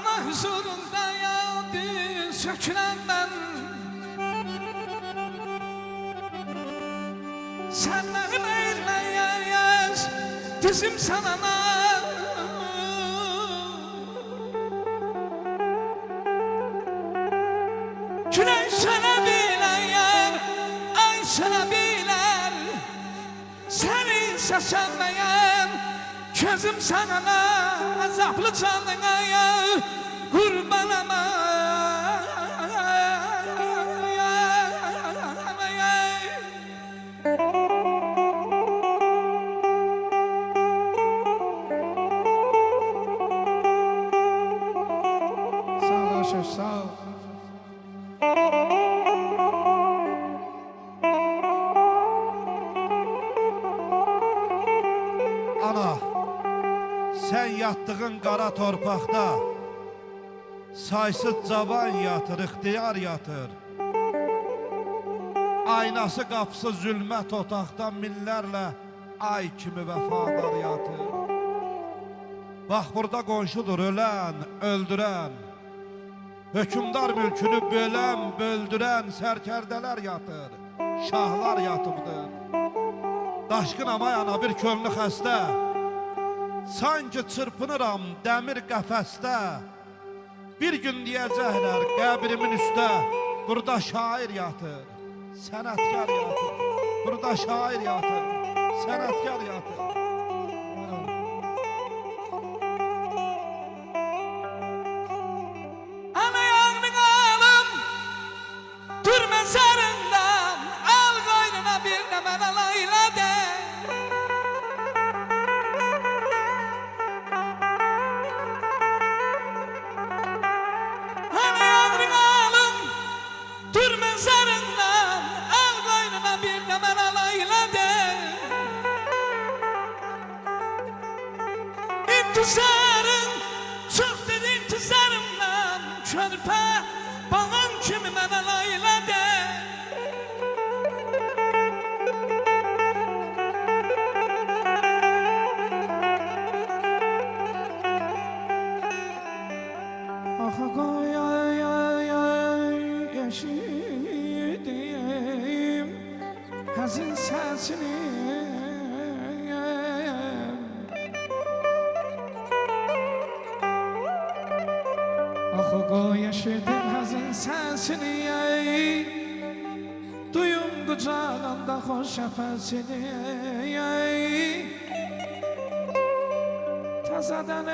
Ana huzurunda yandı sökülen ben. Sen benim eğilmeyes dizim sana. Güney sana bilen, ay sana bilen. Seni seçemeyen gözüm sana azaplı canına kurban ama. Sağ ol. Ana, sen yattığın qara torpaqda saysız cavan yatır, ixtiyar yatır. Aynası qapsız zülmət otaqdan minlərlə ay kimi vəfadar yatır. Bax burada qonşudur ölən, öldürən, hökümdar mülkünü bölən, böldürən sərkərdələr yatır, şahlar yatıbdır. Daşqın amayana bir könlü xəstə, sanki çırpınıram dəmir qəfəsdə. Bir gün deyəcəklər qəbrimin üstə, burada şair yatır, sənətkar yatır. Burada şair yatır, sənətkar yatır. Ana yağmur alım, dur mezarından, al koynuna bir de bana layla de. Ana yağmur alım, dur mezarından, al koynuna bir de bana layla de. İntizarın, çok dedi intizarımdan, körpe bağın kimi bana layla de. Aha koy ay ay ay eşideyim hazin sesini. Aha koy eşidim hazin sesini. Duyum kucağında hoş şefesini. Tazadan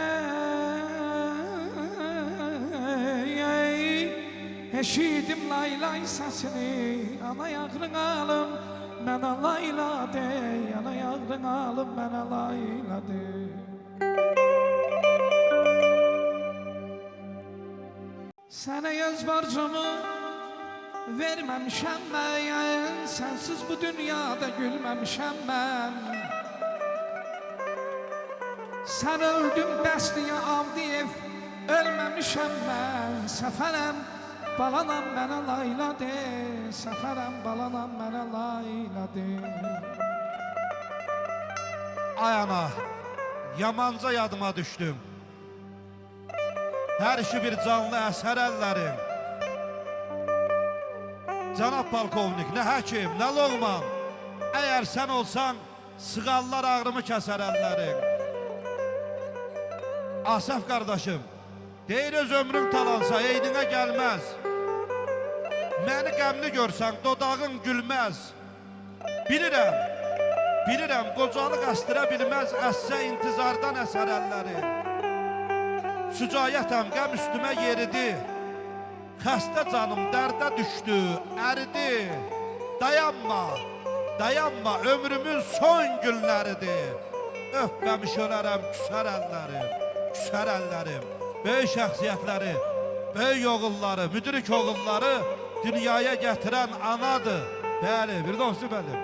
eşidim laylay sesini. Ana yağrın alım bana layla de. Ana yağrın alım bana layla de. Sana yaz borcumu vermemişem ben. Sensiz bu dünyada gülmemişem ben. Sen öldün bəs diye Avdiyev, ölmemişem ben. Səfərəm balanam mənə layla de. Səfərəm balanam mənə layla de. Ay ana, yamanca yadıma düşdüm. Hər işi bir canlı əsər əllərim. Cənab polkovnik, nə həkim, nə loğman. Əgər sən olsan, sığallar ağrımı kəsər əllərim. Asaf qardaşım, deyir öz ömrüm talansa, eydinə gəlməz. Məni qəmli görsən, dodağın gülməz. Bilirəm, qocalıq əstirə bilməz, əssə intizardan əsər əlləri. Sücayətəm, qəm üstümə yeridi. Xəstə canım dərdə düşdü, əridi. Dayanma, ömrümün son günləridir. Öpməmiş ölərəm, küsər əllərim. Böyük şəxsiyyətləri, böyük oğulları, müdrik oğulları dünyaya gətirən anadır. Bəli, bir də olsun bəlim.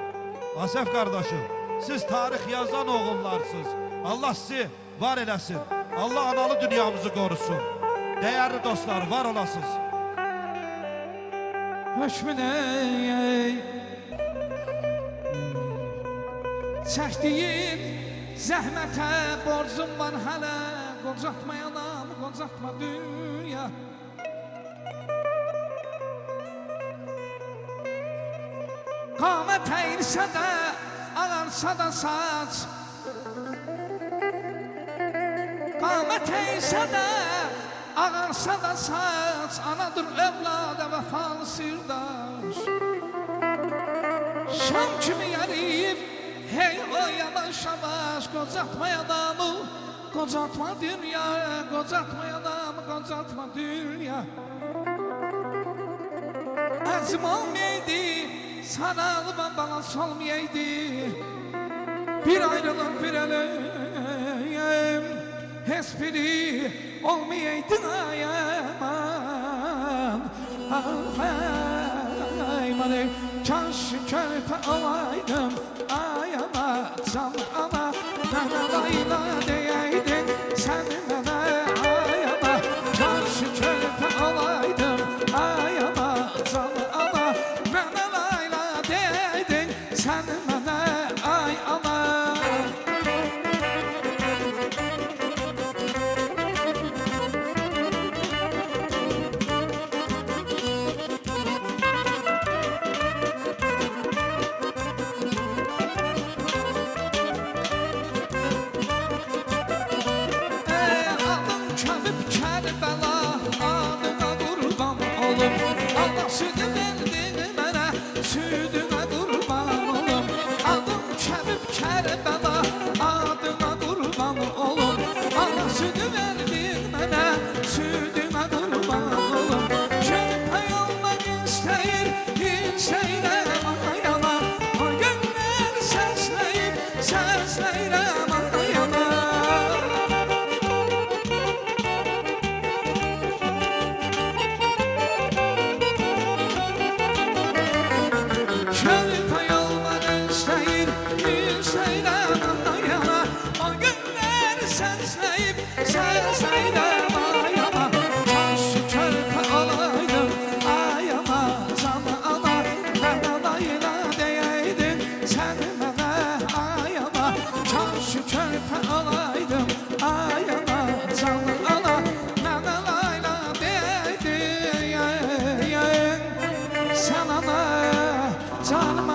Asaf qardaşım, siz tarix yazan oğullarsınız. Allah sizi var eləsin. Allah analı dünyamızı qorusun. Dəyərli dostlar, var olasınız. Hökmünə çəkdiyin zəhmətə borcum var hələ. Qocatmayanam qocatma dünya. Qamət əyilsə də, ağarsa da saç. Qamət əyilsə də, ağarsa da saç. Anadır evlada vəfalı sirdaş. Şam kimi yarıyıb, hey o yavaş yavaş. Qocatma adamı, qocatma dünya. Qocatma adamı, qocatma dünya. Əzim olmayaydı, sana alıban balans olmayaydı. Bir ayrılık bir eleyim, hiçbiri olmayaydı ayaman. Ayman çarşı körpe olaydım, ayama can ana. Bana layla diyeydin, sen bana ayama. Çarşı körpe olaydım, ayama can ana. Bana layla diyeydin, sen bana ay ana. Allah sütü verdin mənə, sütünə qurban olum. Adım Kəbib Kərbəla, adına qurban olum. Allah sütü verdin mənə, sütünə qurban olum. Köpək olmaq istəyir, istəyirəm ayana. O günlər səsləyib, səsləyirəm ayana. Körpey olmak istəyir, istəyirəm ayana. O günlər səsləyib, səsləyirəm ayana. Kaşı körpey olaydım, ayana can ana. Mənə layla deyəydin, sən mənə ayana. Kaşı körpey olaydım, ayana can ana. Mənə layla deyəydin, sən ana. Canım